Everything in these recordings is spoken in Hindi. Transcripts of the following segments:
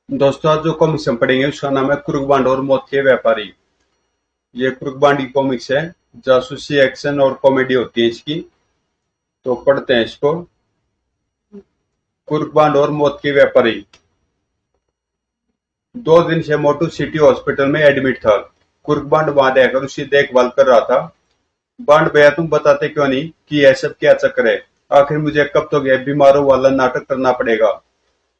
दोस्तों आज जो कॉमिक्स हम पढ़ेंगे उसका नाम है कुर्कबांड और मौत के व्यापारी। ये कुर्कबांड की कॉमिक्स है। जासूसी एक्शन और कॉमेडी होती है इसकी। तो पढ़ते हैं इसको। कुर्कबांड और मौत के व्यापारी। 2 दिन से मोटू सिटी हॉस्पिटल में एडमिट था। कुर्कबांड वहां रहकर उसकी देखभाल कर रहा था। बांड भैया तुम बताते क्यों नहीं कि यह सब क्या चक्कर है। आखिर मुझे कब तक यह बीमारों वाला नाटक करना पड़ेगा।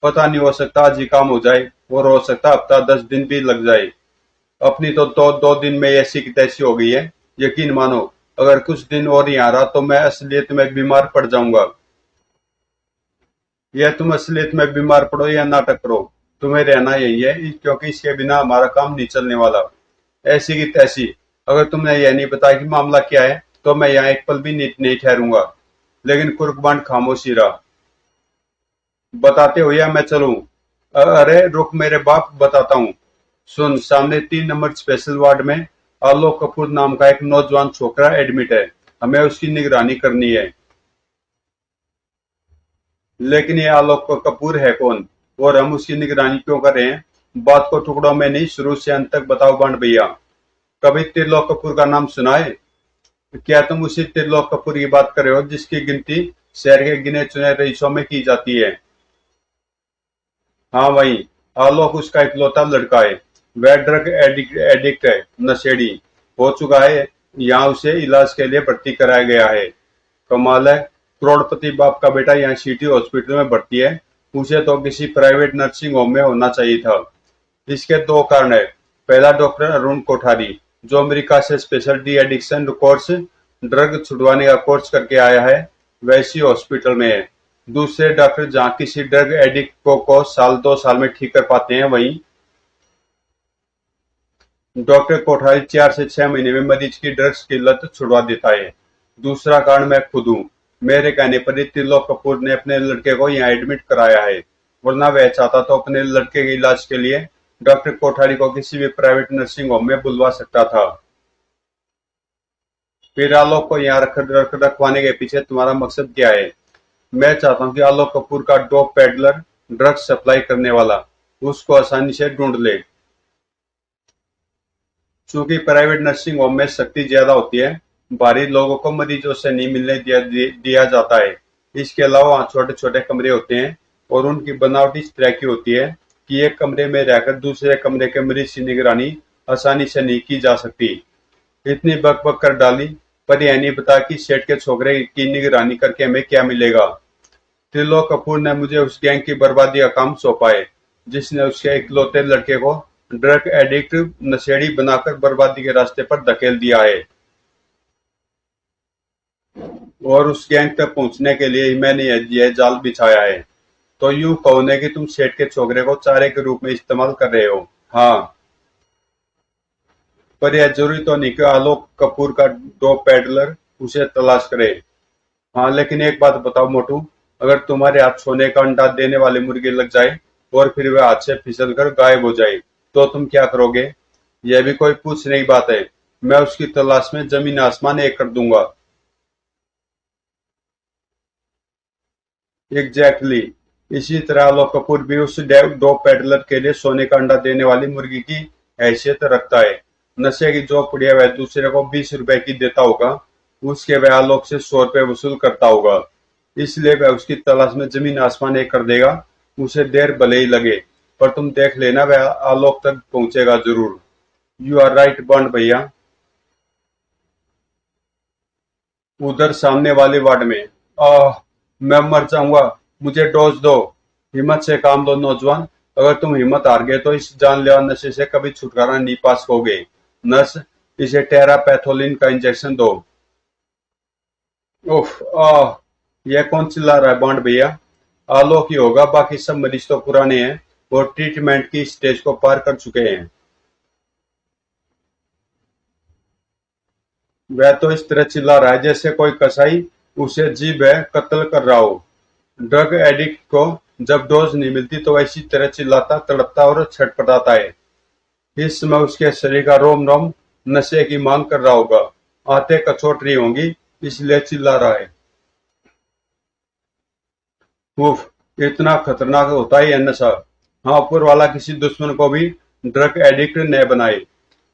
पता नहीं, हो सकता आज ही काम हो जाए और हो सकता हफ्ता 10 दिन भी लग जाए। अपनी तो 2 दिन में ऐसी की तैसी हो गई है। यकीन मानो, अगर कुछ दिन और यहाँ रहा तो मैं असलियत में बीमार पड़ जाऊंगा। यह तुम असलियत में बीमार पड़ो या नाटक करो, तुम्हें रहना यही है, क्योंकि इसके बिना हमारा काम नहीं चलने वाला। ऐसी की तैसी। अगर तुमने यह नहीं बताया कि मामला क्या है तो मैं यहाँ एक पल भी नहीं ठहरूंगा। लेकिन कुर्कबान खामोशी रहा। बताते हो या मैं चलूं? अरे रुक मेरे बाप, बताता हूँ। सुन, सामने 3 नंबर स्पेशल वार्ड में आलोक कपूर नाम का एक नौजवान छोकरा एडमिट है। हमें उसकी निगरानी करनी है। लेकिन ये आलोक कपूर है कौन और हम उसकी निगरानी क्यों कर रहे हैं? बात को टुकड़ों में नहीं, शुरू से अंत तक बताओ बंड भैया। कभी त्रिलोक कपूर का नाम सुना है? क्या तुम उसी त्रिलोक कपूर की बात कर रहे हो जिसकी गिनती शहर के गिने चुने रईसों में की जाती है? हाँ वही। आलोक उसका इकलौता लड़का है। वह ड्रग एडिक्ट है, नशेड़ी हो चुका है। यहाँ उसे इलाज के लिए भर्ती कराया गया है। कमाल है, करोड़पति बाप का बेटा यहाँ सिटी हॉस्पिटल में भर्ती है। उसे तो किसी प्राइवेट नर्सिंग होम में होना चाहिए था। इसके 2 कारण है। पहला, डॉक्टर अरुण कोठारी, जो अमेरिका से special de addiction course, drug छुड़वाने का कोर्स करके आया है, वैसी हॉस्पिटल में है। दूसरे डॉक्टर जहाँ किसी ड्रग एडिक्ट को साल 2 साल में ठीक कर पाते हैं, वहीं डॉक्टर कोठारी 4 से 6 महीने में मरीज की ड्रग्स की लत छुड़वा देता है। दूसरा कारण मैं खुद हूँ। मेरे कहने पर ही त्रिलोक कपूर ने अपने लड़के को यहाँ एडमिट कराया है, वरना वह चाहता तो अपने लड़के के इलाज के लिए डॉक्टर कोठारी को किसी भी प्राइवेट नर्सिंग होम में बुलवा सकता था। फिर आलोक को यहाँ रखवाने के पीछे तुम्हारा मकसद क्या है? मैं चाहता हूँ कि आलोक कपूर का डोप पेडलर, ड्रग्स सप्लाई करने वाला, उसको आसानी से ढूंढ ले। चूंकि प्राइवेट नर्सिंग होम में सख्ती ज्यादा होती है, बाहरी लोगों को मरीजों से नहीं मिलने दिया जाता है। इसके अलावा वहाँ छोटे छोटे कमरे होते हैं और उनकी बनावट इस तरह की होती है कि एक कमरे में रहकर दूसरे कमरे के मरीज की निगरानी आसानी से नहीं की जा सकती। इतनी बक बक कर डाली, पर यह नहीं बता कि सेठ के छोकरे की निगरानी करके हमें क्या मिलेगा। त्रिलोक कपूर ने मुझे उस गैंग की बर्बादी का काम सौंपा है, जिसने उसके इकलौते लड़के को ड्रग एडिक्ट, नशेड़ी बनाकर बर्बादी के रास्ते पर धकेल दिया है। और उस गैंग तक पहुंचने के लिए ही मैंने यह जाल बिछाया है। तो यूं कहो ने कि तुम सेठ के छोकरे को चारे के रूप में इस्तेमाल कर रहे हो। हाँ, पर यह जरूरी तो नहीं कि आलोक कपूर का डोप पेडलर उसे तलाश करे। हाँ, लेकिन एक बात बताओ मोटू, अगर तुम्हारे हाथ सोने का अंडा देने वाले मुर्गे लग जाए और फिर वह हाथ से फिसल कर गायब हो जाए, तो तुम क्या करोगे? यह भी कोई पूछने की बात है? मैं उसकी तलाश में जमीन आसमान एक कर दूंगा। Exactly exactly। इसी तरह आलोक कपूर भी उस डोप पेडलर के लिए सोने का अंडा देने वाली मुर्गी की हैसियत रखता है। नशे की जो पुड़िया वह दूसरे को 20 रुपए की देता होगा, उसके वह आलोक से 100 रुपए वसूल करता होगा। इसलिए वह उसकी तलाश में जमीन आसमान एक कर देगा। उसे देर भले ही लगे, पर तुम देख लेना, वह आलोक तक पहुंचेगा जरूर। यू आर राइट बंड भैया। उधर सामने वाले वार्ड में। आह, मैं मर जाऊंगा, मुझे डोज दो। हिम्मत से काम लो नौजवान। अगर तुम हिम्मत हार गए तो इस जानलेवा नशे से कभी छुटकारा नहीं पा सकोगे। नर्स, इसे टेरापैथोलिन का इंजेक्शन दो। उफ, आह, यह कौन चिल्ला रहा है बॉन्ड भैया? आलोक ही होगा, बाकी सब मरीज तो पुराने हैं और ट्रीटमेंट की स्टेज को पार कर चुके हैं। वह तो इस तरह चिल्ला रहा है जैसे कोई कसाई उसे जी भर कत्ल कर रहा हो। ड्रग एडिक्ट को जब डोज नहीं मिलती तो वह इसी तरह चिल्लाता, तड़पता और छटपटाता है। इस समय उसके शरीर का रोम रोम नशे की मांग कर रहा होगा। आते कचोट रही होंगी, इसलिए चिल्ला रहा है। उफ, इतना खतरनाक होता है यह नशा। हाँ, ऊपर वाला किसी दुश्मन को भी ड्रग एडिक्ट न बनाए।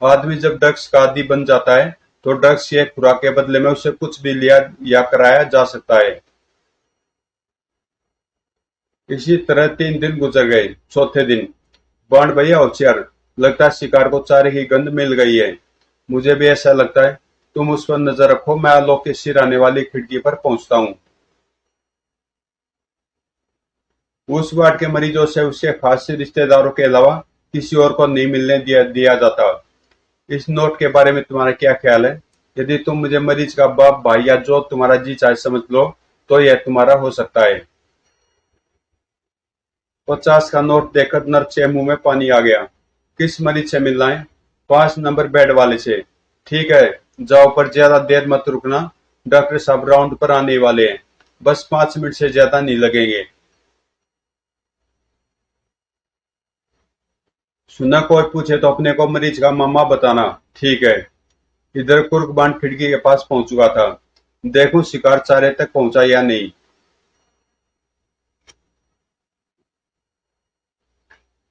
आदमी जब ड्रग्स का आदी बन जाता है तो ड्रग्स की एक खुराक के बदले में उससे कुछ भी लिया या कराया जा सकता है। इसी तरह 3 दिन गुजर गए। चौथे दिन, बांड भैया होशियार, लगता है शिकार को चारे की गंध मिल गई है। मुझे भी ऐसा लगता है। तुम उस पर नजर रखो, मैं आलोक के सिर आने वाली खिड़की पर पहुंचता हूँ। उस वार्ड के मरीजों से उसके खास रिश्तेदारों के अलावा किसी और को नहीं मिलने दिया जाता। इस नोट के बारे में तुम्हारा क्या ख्याल है? यदि तुम मुझे मरीज का बाप, भाई या जो तुम्हारा जी चाहे समझ लो तो यह तुम्हारा हो सकता है। 50 का नोट देखकर नर्स के मुंह में पानी आ गया। किस मरीज से मिलना है? 5 नंबर बेड वाले से। ठीक है, जाओ, पर ज्यादा देर मत रुकना। डॉक्टर साहब राउंड पर आने वाले हैं। बस 5 मिनट से ज्यादा नहीं लगेंगे। सुना कोई पूछे तो अपने को मरीज का मामा बताना। ठीक है। इधर कुर्कबान खिड़की के पास पहुंच चुका था। देखूं शिकार चारे तक पहुंचा या नहीं।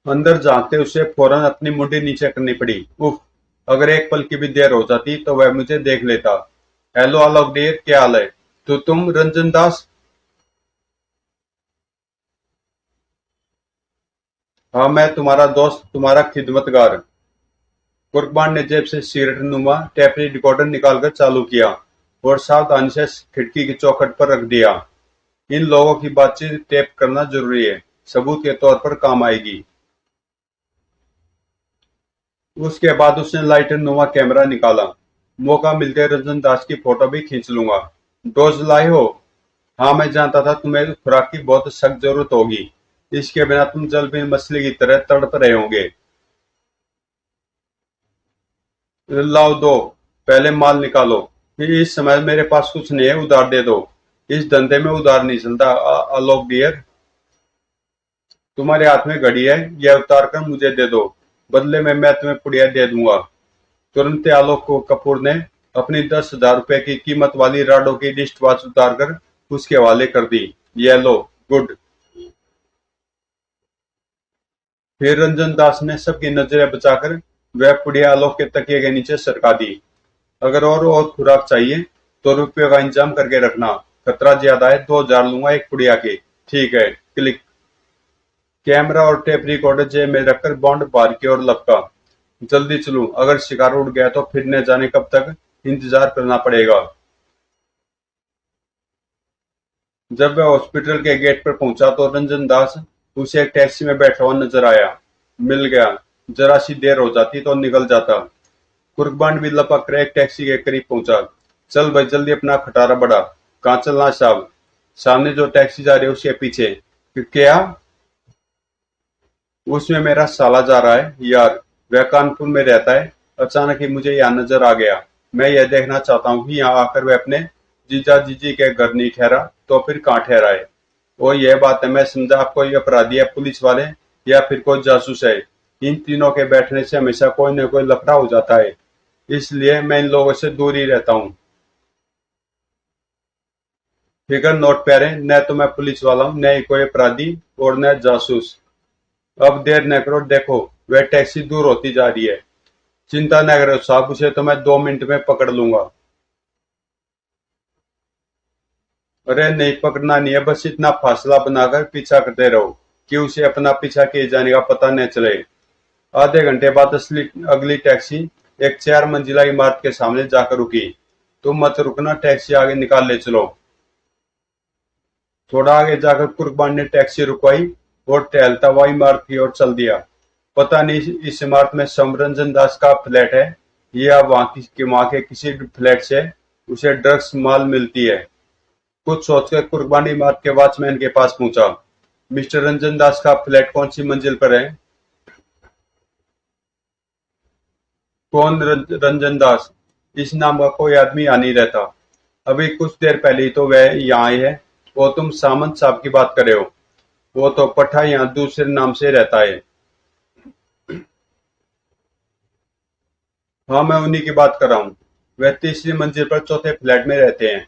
अंदर झांकते उसे फौरन अपनी मुंडी नीचे करनी पड़ी। उफ, अगर एक पल की भी देर हो जाती तो वह मुझे देख लेता। हेलो आलोक डियर, क्या हाल है? तो तुम रंजन दास? हाँ, मैं तुम्हारा दोस्त, तुम्हारा खिदमतगार। कुर्बान ने जेब से सिगरेट नुमा टेप रिकॉर्डर निकालकर चालू किया और सावधानी से खिड़की की चौखट पर रख दिया। इन लोगों की बातचीत टेप करना जरूरी है, सबूत के तौर पर काम आएगी। उसके बाद उसने लाइटर नुमा कैमरा निकाला। मौका मिलते रंजन दास की फोटो भी खींच लूंगा। डोज लाए हो? हाँ, मैं जानता था तुम्हें खुराक की बहुत सख्त जरूरत होगी। इसके बिना तुम जल बिन मछली की तरह तड़प रहे होंगे। लाओ दो, पहले माल निकालो। इस समय मेरे पास कुछ नहीं है, उधार दे दो। इस धंधे में उधार नहीं चलता। आलोक डियर, तुम्हारे हाथ में घड़ी है, यह उतार कर मुझे दे दो। बदले में मैं तुम्हें पुड़िया दे दूंगा। तुरंत आलोक को कपूर ने अपनी 10,000 रुपए की कीमत वाली राडो की रिस्ट वॉच उतार कर उसके हवाले कर दी। ये लो, गुड। फिर रंजन दास ने सबकी नजरें बचाकर वह पुड़िया आलोक के तकिए के नीचे सरका दी। अगर और खुराक चाहिए तो रुपये का इंतजाम करके रखना। खतरा ज्यादा है, 2,000 लूंगा एक पुड़िया के। ठीक है, क्लिक। कैमरा और टेप रिकॉर्डर जेब में रखकर बॉन्ड बाहर की ओर लपका। जल्दी चलूं, अगर शिकार उड़ गया तो फिर न जाने कब तक इंतजार करना पड़ेगा। जब वह हॉस्पिटल के गेट पर पहुंचा तो रंजन दास उसे एक टैक्सी में बैठा हुआ नजर आया। मिल गया। जरा सी देर हो जाती तो निकल जाता। कुर्बान भी लपक कर एक टैक्सी के करीब पहुंचा। चल भाई, जल्दी अपना खटारा बढ़ा। कहाँ चलना है साहब? सामने जो टैक्सी जा रही है उसके पीछे। क्या? उसमें मेरा साला जा रहा है यार। वह कानपुर में रहता है। अचानक ही मुझे यहाँ नजर आ गया। मैं यह देखना चाहता हूँ कि यहाँ आकर वह अपने जीजा जीजी के घर नहीं ठहरा तो फिर कहाँ ठहरा है। और यह बात है, मैं समझा आप कोई अपराधी है, पुलिस वाले या फिर कोई जासूस है। इन तीनों के बैठने से हमेशा कोई न कोई लफड़ा हो जाता है। इसलिए मैं इन लोगों से दूर ही रहता हूँ। फिगर नोट प्यारे, न तो मैं पुलिस वाला हूँ, न ही कोई अपराधी और न जासूस। अब देर न करो, देखो वह टैक्सी दूर होती जा रही है। चिंता न करो साहब, उसे तो मैं 2 मिनट में पकड़ लूंगा। अरे नहीं, पकड़ना नहीं है, बस इतना फासला बनाकर पीछा करते रहो कि उसे अपना पीछा किए जाने का पता न चले। आधे घंटे बाद असली अगली टैक्सी एक 4 मंजिला इमारत के सामने जाकर रुकी। तुम मत रुकना, टैक्सी आगे निकाल ले चलो। थोड़ा आगे जाकर कुर्बान ने टैक्सी रुकवाई और टहलता हुआ इमारत की ओर चल दिया। पता नहीं इस इमारत में समरंजन दास का फ्लैट है या वहां के किसी फ्लैट से उसे ड्रग्स माल मिलती है। कुछ सोचकर कुर्बान इमारत के वॉचमैन के पास पहुंचा। मिस्टर रंजन दास का फ्लैट कौन सी मंजिल पर है? कौन रंजन दास? इस नाम का कोई आदमी यहाँ नहीं रहता। अभी कुछ देर पहले ही तो वह यहाँ आए है। वो तुम सामंत साहब की बात कर रहे हो? वो तो पठा यहाँ दूसरे नाम से रहता है। हाँ, मैं उन्हीं की बात कर रहा हूँ। वह तीसरी मंजिल पर चौथे फ्लैट में रहते हैं।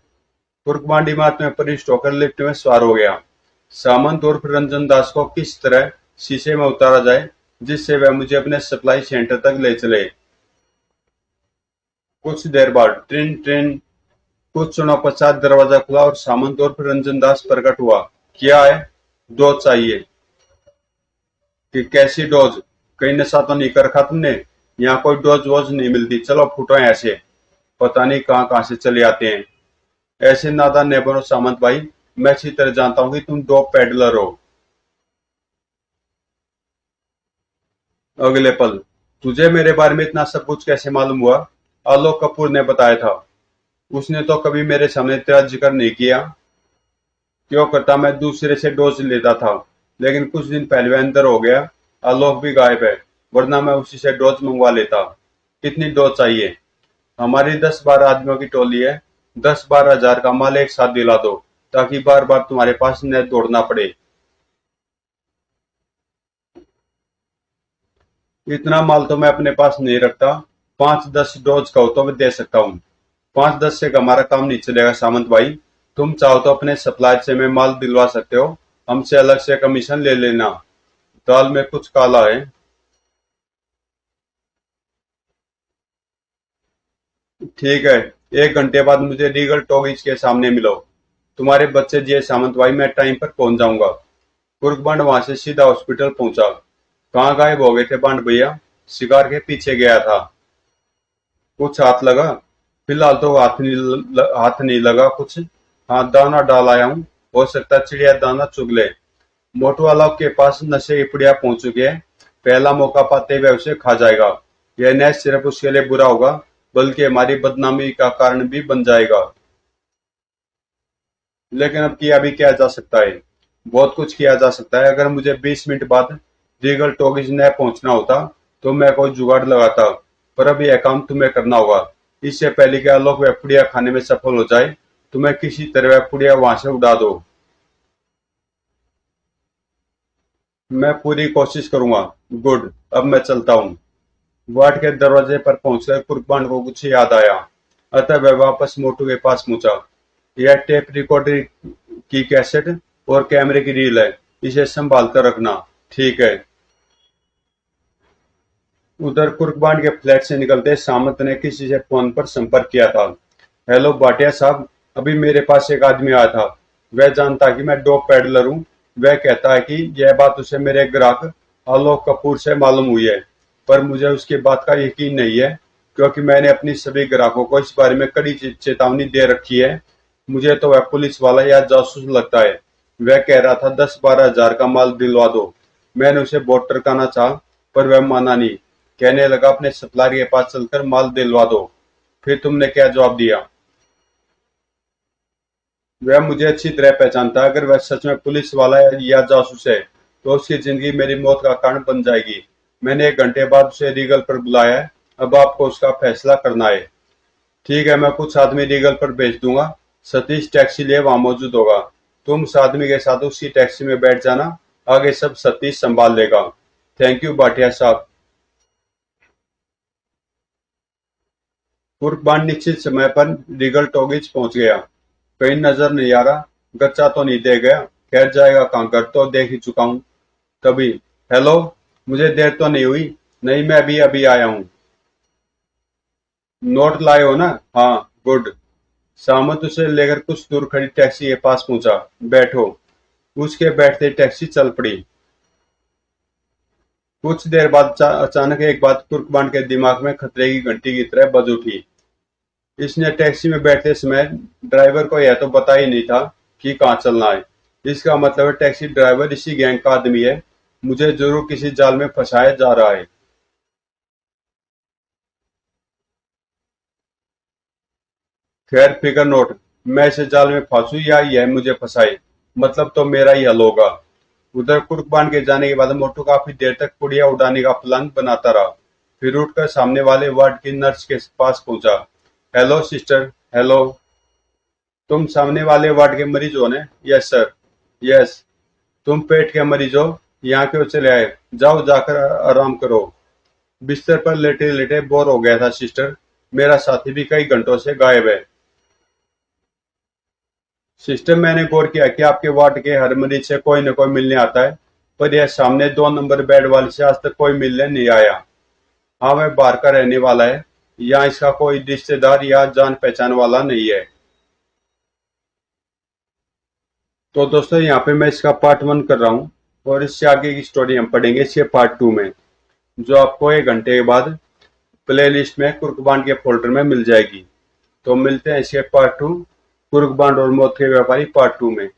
तुर्कमांडी इमारत में प्रविष्ट होकर लिफ्ट में सवार हो गया। सामंत उर्फ रंजन दास को किस तरह शीशे में उतारा जाए, जिससे वह मुझे अपने सप्लाई सेंटर तक ले चले। कुछ देर बाद ट्रिन ट्रिन कुछ क्षणों पश्चात दरवाजा खुला और सामंत और रंजन दास प्रकट हुआ। क्या है? डोज चाहिए? कि कैसी डोज? कहीं नशा तो नहीं कर रखा तुमने? यहाँ कोई डोज वोज नहीं मिलती, चलो फूटो यहाँ से। पता नहीं कहाँ कहाँ से चले आते हैं। ऐसे नादान न बनो सामंत भाई, मैं अच्छी तरह जानता हूँ कि तुम डोप पेडलर हो। अगले पल, तुझे मेरे बारे में इतना सब कुछ कैसे मालूम हुआ? आलोक कपूर ने बताया था। उसने तो कभी मेरे सामने तेरा जिक्र नहीं किया। क्यों करता? मैं दूसरे से डोज लेता था, लेकिन कुछ दिन पहले वह अंदर हो गया। आलोक भी गायब है, वरना मैं उसी से डोज मंगवा लेता। कितनी डोज चाहिए? हमारी 10-12 आदमियों की टोली है। 10-12 हजार का माल एक साथ दिला दो, ताकि बार बार तुम्हारे पास न दौड़ना पड़े। इतना माल तो मैं अपने पास नहीं रखता। 5-10 डोज कहो तो मैं दे सकता हूँ। 5-10 से हमारा काम नहीं चलेगा सामंत भाई। तुम चाहो तो अपने सप्लायर से मैं माल दिलवा सकते हो, हमसे अलग से कमीशन ले लेना। दाल में कुछ काला है। ठीक है, 1 घंटे बाद मुझे रीगल टॉकीज के सामने मिलो। तुम्हारे बच्चे जिए सामंत भाई, मैं टाइम पर पहुंच जाऊंगा। कुर्कबंड वहां से सीधा हॉस्पिटल पहुंचा। कहाँ गायब हो गए थे बांड भैया? शिकार के पीछे गया था। कुछ हाथ लगा? फिलहाल तो हाथ नहीं लगा कुछ। हाँ, दाना डाल आया हूँ। हो सकता है चिड़िया दाना चुग ले। मोटू वाला के पास नशे की पुड़िया पहुंच चुकी है। पहला मौका पाते हुए उसे खा जाएगा। यह न सिर्फ उसके लिए बुरा होगा, बल्कि हमारी बदनामी का कारण भी बन जाएगा। लेकिन अब किया भी क्या जा सकता है? बहुत कुछ किया जा सकता है। अगर मुझे 20 मिनट बाद रीगल टॉकीज न पहुंचना होता, तो मैं कोई जुगाड़ लगाता। पर अब यह काम तुम्हें करना होगा। इससे पहले कि आलोक वह पुड़िया खाने में सफल हो जाए, तुम्हें किसी तरह वह पुड़िया वहां से उड़ा दो। मैं पूरी कोशिश करूंगा। गुड, अब मैं चलता हूँ। वार्ड के दरवाजे पर पहुंचकर कुर्बान को कुछ याद आया, अतः वह वापस मोटू के पास पहुंचा। यह टेप रिकॉर्डर की कैसेट और कैमरे की रील है, इसे संभाल कर रखना। ठीक है। उधर कुर्बान के फ्लैट से निकलते सामंत ने किसी से फोन पर संपर्क किया था। हेलो भाटिया साहब, अभी मेरे पास एक आदमी आया था। वह जानता कि मैं डोप पेडलर हूँ। वह कहता है कि यह बात उसे मेरे ग्राहक आलोक कपूर से मालूम हुई है, पर मुझे उसकी बात का यकीन नहीं है, क्योंकि मैंने अपनी सभी ग्राहकों को इस बारे में कड़ी चेतावनी दे रखी है। मुझे तो वह पुलिस वाला या जासूस लगता है। वह कह रहा था 10-12 हजार का माल दिलवा दो। मैंने उसे बहुत टरकाना चाहा, पर वह माना नहीं। कहने लगा अपने सप्लायर के पास चलकर माल दिलवा दो। फिर तुमने क्या जवाब दिया? वह मुझे अच्छी तरह पहचानता है। अगर वह सच में पुलिस वाला है या जासूस है, तो उसकी जिंदगी मेरी मौत का कारण बन जाएगी। मैंने 1 घंटे बाद उसे रीगल पर बुलाया है। अब आपको उसका फैसला करना है। ठीक है, मैं कुछ आदमी रीगल पर भेज दूंगा। सतीश टैक्सी लिए वहां मौजूद होगा। तुम उस आदमी के साथ उसी टैक्सी में बैठ जाना। आगे सब सतीश संभाल लेगा। थैंक यू भाटिया साहब। कुर्बान निश्चित समय पर रीगल टॉकीज पहुंच गया। कहीं नजर नहीं आ रहा। गच्चा तो नहीं दे गया? खैर, जाएगा कहाँ, घर तो देख ही चुका हूँ। तभी, हेलो, मुझे देर तो नहीं हुई? नहीं, मैं अभी अभी आया हूँ। नोट लाए हो ना? हाँ, गुड। सामंत उसे लेकर कुछ दूर खड़ी टैक्सी के पास पहुंचा। बैठो। उसके बैठते टैक्सी चल पड़ी। कुछ देर बाद अचानक एक बात तुर्कमान के दिमाग में खतरे की घंटी की तरह बज उठी। इसने टैक्सी में बैठते समय ड्राइवर को यह तो पता ही नहीं था कि कहाँ चलना है। इसका मतलब है टैक्सी ड्राइवर इसी गैंग का आदमी है। मुझे जरूर किसी जाल में फंसाया जा रहा है। खैर फिकर नोट। मैं इसे जाल में फंसू या यह मुझे फंसाए, मतलब तो मेरा ही हल होगा। उधर कुर्बान के जाने के बाद मोटू काफी देर तक पुड़िया उड़ाने का प्लान बनाता रहा। फिर उठकर सामने वाले वार्ड की नर्स के पास पहुंचा। Hello sister. हेलो। तुम सामने वाले वार्ड के मरीज हो ने? Yes sir. यस। तुम पेट के मरीज हो? यहाँ क्यों चले आए? जाओ, जाकर आराम करो। बिस्तर पर लेटे लेटे बोर हो गया था सिस्टर। मेरा साथी भी कई घंटों से गायब है। सिस्टर, मैंने गौर किया कि आपके वार्ड के हर मरीज से कोई न कोई मिलने आता है। पर यह सामने 2 नंबर बेड वाले से आज तक कोई मिलने नहीं आया। हाँ, वह बाहर का रहने वाला है, यहाँ इसका कोई रिश्तेदार या जान पहचान वाला नहीं है। तो दोस्तों यहाँ पे मैं इसका पार्ट 1 कर रहा हूँ और इससे आगे की स्टोरी हम पढ़ेंगे इसके पार्ट 2 में, जो आपको 1 घंटे के बाद प्लेलिस्ट में कुर्कबान के फोल्डर में मिल जाएगी। तो मिलते हैं इसके पार्ट 2 कुर्कबान और मौत के व्यापारी पार्ट 2 में।